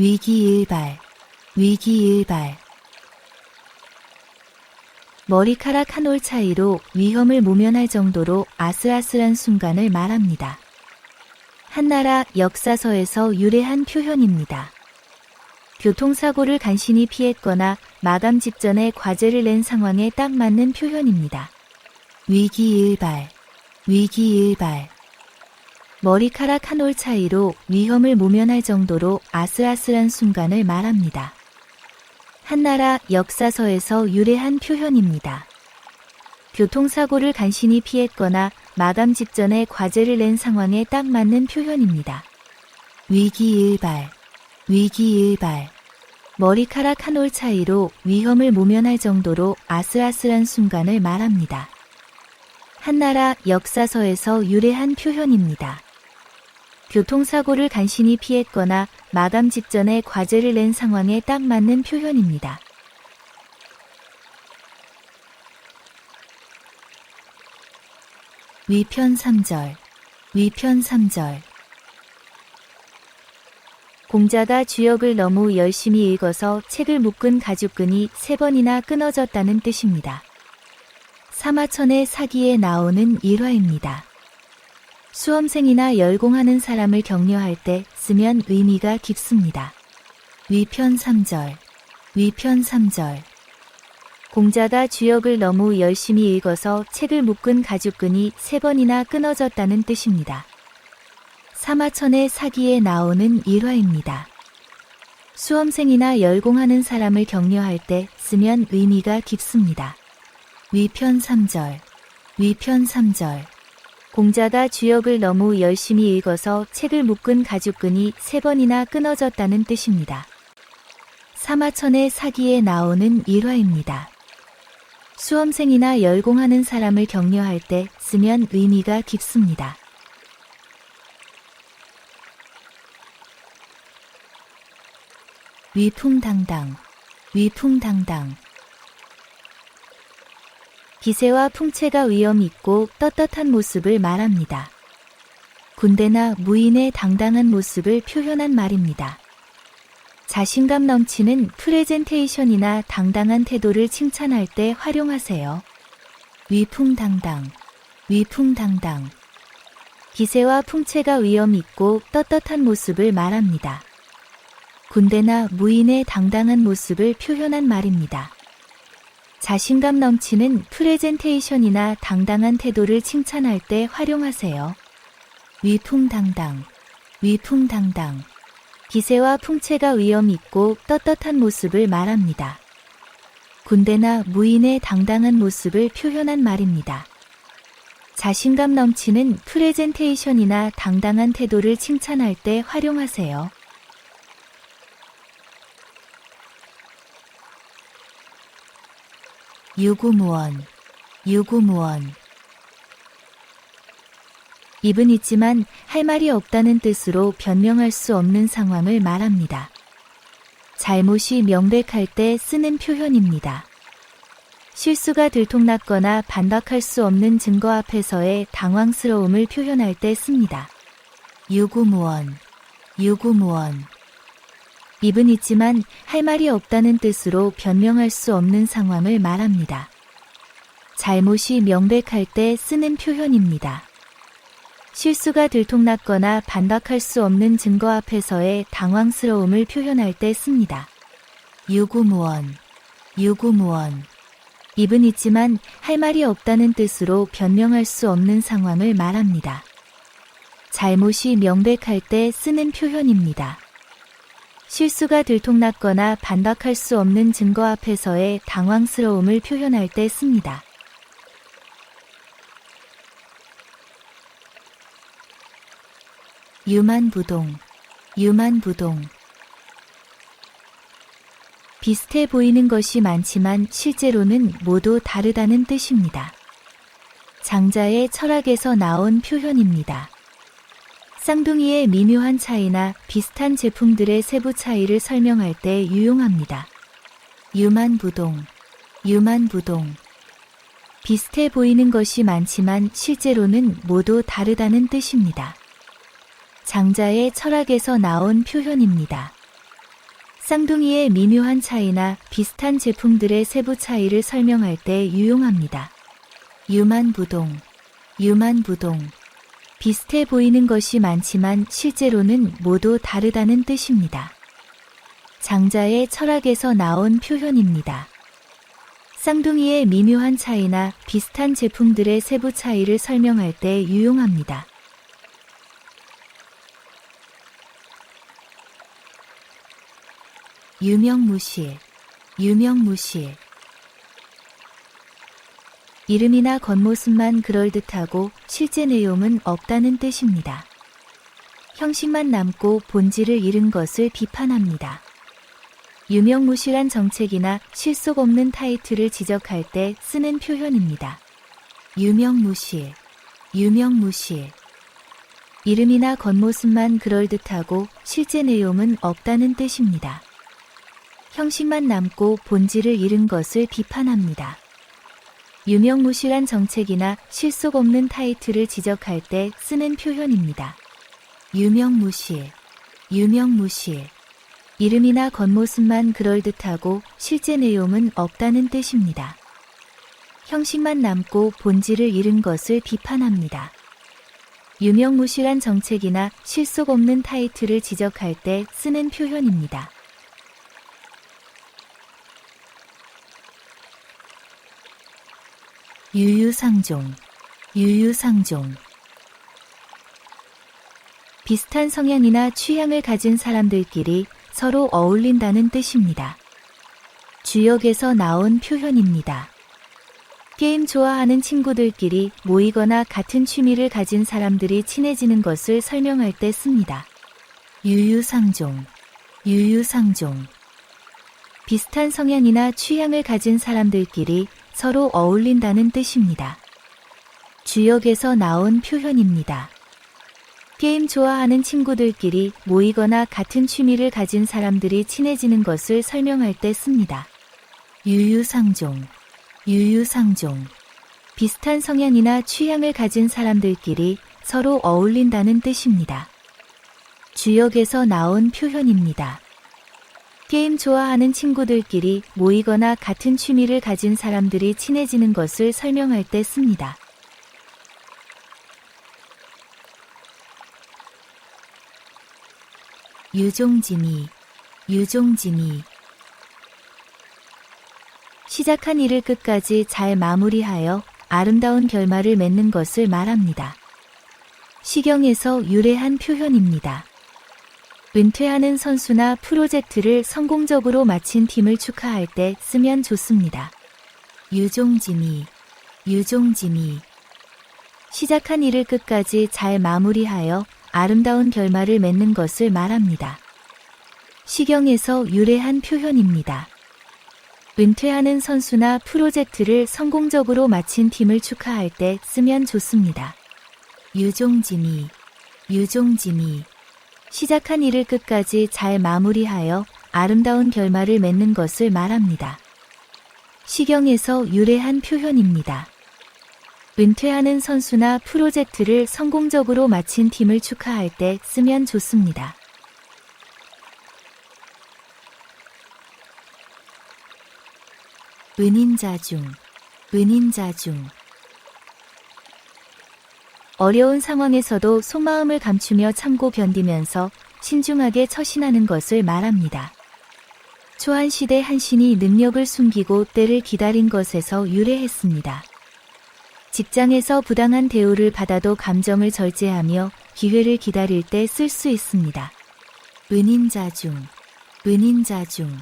위기일발, 위기일발. 머리카락 한 올 차이로 위험을 모면할 정도로 아슬아슬한 순간을 말합니다. 한나라 역사서에서 유래한 표현입니다. 교통사고를 간신히 피했거나 마감 직전에 과제를 낸 상황에 딱 맞는 표현입니다. 위기일발, 위기일발. 머리카락 한 올 차이로 위험을 모면할 정도로 아슬아슬한 순간을 말합니다. 한나라 역사서에서 유래한 표현입니다. 교통사고를 간신히 피했거나 마감 직전에 과제를 낸 상황에 딱 맞는 표현입니다. 위기일발, 위기일발. 머리카락 한 올 차이로 위험을 모면할 정도로 아슬아슬한 순간을 말합니다. 한나라 역사서에서 유래한 표현입니다. 교통사고를 간신히 피했거나 마감 직전에 과제를 낸 상황에 딱 맞는 표현입니다. 위편 3절, 위편 3절. 공자가 주역을 너무 열심히 읽어서 책을 묶은 가죽끈이 3번이나 끊어졌다는 뜻입니다. 사마천의 사기에 나오는 일화입니다. 수험생이나 열공하는 사람을 격려할 때 쓰면 의미가 깊습니다. 위편 3절, 위편 3절. 공자가 주역을 너무 열심히 읽어서 책을 묶은 가죽끈이 3번이나 끊어졌다는 뜻입니다. 사마천의 사기에 나오는 일화입니다. 수험생이나 열공하는 사람을 격려할 때 쓰면 의미가 깊습니다. 위편 3절, 위편 3절. 공자가 주역을 너무 열심히 읽어서 책을 묶은 가죽끈이 3번이나 끊어졌다는 뜻입니다. 사마천의 사기에 나오는 일화입니다. 수험생이나 열공하는 사람을 격려할 때 쓰면 의미가 깊습니다. 위풍당당, 위풍당당. 기세와 풍채가 위험 있고 떳떳한 모습을 말합니다. 군대나 무인의 당당한 모습을 표현한 말입니다. 자신감 넘치는 프레젠테이션이나 당당한 태도를 칭찬할 때 활용하세요. 위풍당당, 위풍당당. 기세와 풍채가 위험 있고 떳떳한 모습을 말합니다. 군대나 무인의 당당한 모습을 표현한 말입니다. 자신감 넘치는 프레젠테이션이나 당당한 태도를 칭찬할 때 활용하세요. 위풍당당, 위풍당당. 기세와 풍채가 위험 있고 떳떳한 모습을 말합니다. 군대나 무인의 당당한 모습을 표현한 말입니다. 자신감 넘치는 프레젠테이션이나 당당한 태도를 칭찬할 때 활용하세요. 유구무원, 유구무원. 입은 있지만 할 말이 없다는 뜻으로 변명할 수 없는 상황을 말합니다. 잘못이 명백할 때 쓰는 표현입니다. 실수가 들통났거나 반박할 수 없는 증거 앞에서의 당황스러움을 표현할 때 씁니다. 유구무원, 유구무원. 입은 있지만 할 말이 없다는 뜻으로 변명할 수 없는 상황을 말합니다. 잘못이 명백할 때 쓰는 표현입니다. 실수가 들통났거나 반박할 수 없는 증거 앞에서의 당황스러움을 표현할 때 씁니다. 유구무원, 유구무원. 입은 있지만 할 말이 없다는 뜻으로 변명할 수 없는 상황을 말합니다. 잘못이 명백할 때 쓰는 표현입니다. 실수가 들통났거나 반박할 수 없는 증거 앞에서의 당황스러움을 표현할 때 씁니다. 유만부동, 유만부동. 비슷해 보이는 것이 많지만 실제로는 모두 다르다는 뜻입니다. 장자의 철학에서 나온 표현입니다. 쌍둥이의 미묘한 차이나 비슷한 제품들의 세부 차이를 설명할 때 유용합니다. 유만부동, 유만부동. 비슷해 보이는 것이 많지만 실제로는 모두 다르다는 뜻입니다. 장자의 철학에서 나온 표현입니다. 쌍둥이의 미묘한 차이나 비슷한 제품들의 세부 차이를 설명할 때 유용합니다. 유만부동, 유만부동. 비슷해 보이는 것이 많지만 실제로는 모두 다르다는 뜻입니다. 장자의 철학에서 나온 표현입니다. 쌍둥이의 미묘한 차이나 비슷한 제품들의 세부 차이를 설명할 때 유용합니다. 유명무실, 유명무실. 이름이나 겉모습만 그럴듯하고 실제 내용은 없다는 뜻입니다. 형식만 남고 본질을 잃은 것을 비판합니다. 유명무실한 정책이나 실속 없는 타이틀을 지적할 때 쓰는 표현입니다. 유명무실, 유명무실. 이름이나 겉모습만 그럴듯하고 실제 내용은 없다는 뜻입니다. 형식만 남고 본질을 잃은 것을 비판합니다. 유명무실한 정책이나 실속 없는 타이틀을 지적할 때 쓰는 표현입니다. 유명무실, 유명무실. 이름이나 겉모습만 그럴듯하고 실제 내용은 없다는 뜻입니다. 형식만 남고 본질을 잃은 것을 비판합니다. 유명무실한 정책이나 실속 없는 타이틀을 지적할 때 쓰는 표현입니다. 유유상종, 유유상종. 비슷한 성향이나 취향을 가진 사람들끼리 서로 어울린다는 뜻입니다. 주역에서 나온 표현입니다. 게임 좋아하는 친구들끼리 모이거나 같은 취미를 가진 사람들이 친해지는 것을 설명할 때 씁니다. 유유상종, 유유상종. 비슷한 성향이나 취향을 가진 사람들끼리 서로 어울린다는 뜻입니다. 주역에서 나온 표현입니다. 게임 좋아하는 친구들끼리 모이거나 같은 취미를 가진 사람들이 친해지는 것을 설명할 때 씁니다. 유유상종, 유유상종. 비슷한 성향이나 취향을 가진 사람들끼리 서로 어울린다는 뜻입니다. 주역에서 나온 표현입니다. 게임 좋아하는 친구들끼리 모이거나 같은 취미를 가진 사람들이 친해지는 것을 설명할 때 씁니다. 유종지미, 유종지미. 시작한 일을 끝까지 잘 마무리하여 아름다운 결말을 맺는 것을 말합니다. 시경에서 유래한 표현입니다. 은퇴하는 선수나 프로젝트를 성공적으로 마친 팀을 축하할 때 쓰면 좋습니다. 유종지미, 유종지미. 시작한 일을 끝까지 잘 마무리하여 아름다운 결말을 맺는 것을 말합니다. 시경에서 유래한 표현입니다. 은퇴하는 선수나 프로젝트를 성공적으로 마친 팀을 축하할 때 쓰면 좋습니다. 유종지미, 유종지미. 시작한 일을 끝까지 잘 마무리하여 아름다운 결말을 맺는 것을 말합니다. 시경에서 유래한 표현입니다. 은퇴하는 선수나 프로젝트를 성공적으로 마친 팀을 축하할 때 쓰면 좋습니다. 은인자중, 은인자중. 어려운 상황에서도 속마음을 감추며 참고 견디면서 신중하게 처신하는 것을 말합니다. 초한시대 한신이 능력을 숨기고 때를 기다린 것에서 유래했습니다. 직장에서 부당한 대우를 받아도 감정을 절제하며 기회를 기다릴 때 쓸 수 있습니다. 은인자중, 은인자중.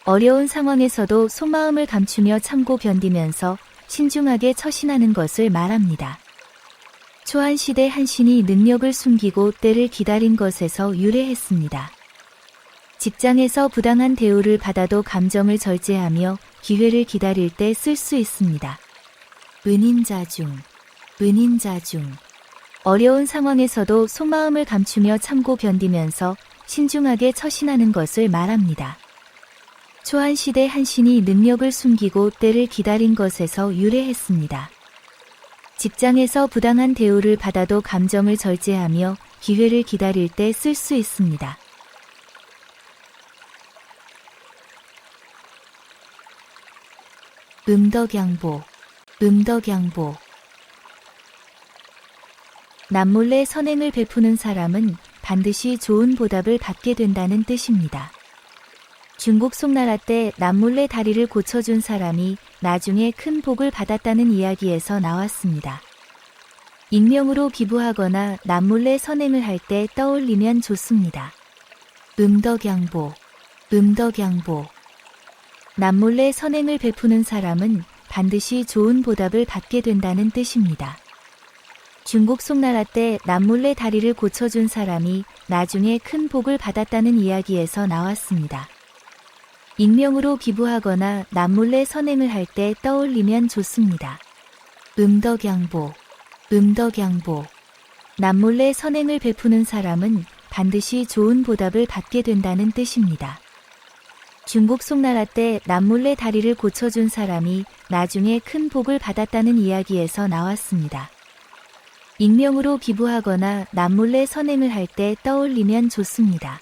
어려운 상황에서도 속마음을 감추며 참고 견디면서 신중하게 처신하는 것을 말합니다. 초한시대 한신이 능력을 숨기고 때를 기다린 것에서 유래했습니다. 직장에서 부당한 대우를 받아도 감정을 절제하며 기회를 기다릴 때 쓸 수 있습니다. 은인자중, 은인자중. 어려운 상황에서도 속마음을 감추며 참고 견디면서 신중하게 처신하는 것을 말합니다. 초한시대 한신이 능력을 숨기고 때를 기다린 것에서 유래했습니다. 직장에서 부당한 대우를 받아도 감정을 절제하며 기회를 기다릴 때 쓸 수 있습니다. 음덕양보, 음덕양보. 남몰래 선행을 베푸는 사람은 반드시 좋은 보답을 받게 된다는 뜻입니다. 중국 송나라 때 남몰래 다리를 고쳐준 사람이 나중에 큰 복을 받았다는 이야기에서 나왔습니다. 익명으로 기부하거나 남몰래 선행을 할 때 떠올리면 좋습니다. 음덕양보, 음덕양보. 남몰래 선행을 베푸는 사람은 반드시 좋은 보답을 받게 된다는 뜻입니다. 중국 송나라 때 남몰래 다리를 고쳐준 사람이 나중에 큰 복을 받았다는 이야기에서 나왔습니다. 익명으로 기부하거나 남몰래 선행을 할 때 떠올리면 좋습니다. 음덕양보, 음덕양보. 남몰래 선행을 베푸는 사람은 반드시 좋은 보답을 받게 된다는 뜻입니다. 중국 송나라 때 남몰래 다리를 고쳐준 사람이 나중에 큰 복을 받았다는 이야기에서 나왔습니다. 익명으로 기부하거나 남몰래 선행을 할 때 떠올리면 좋습니다.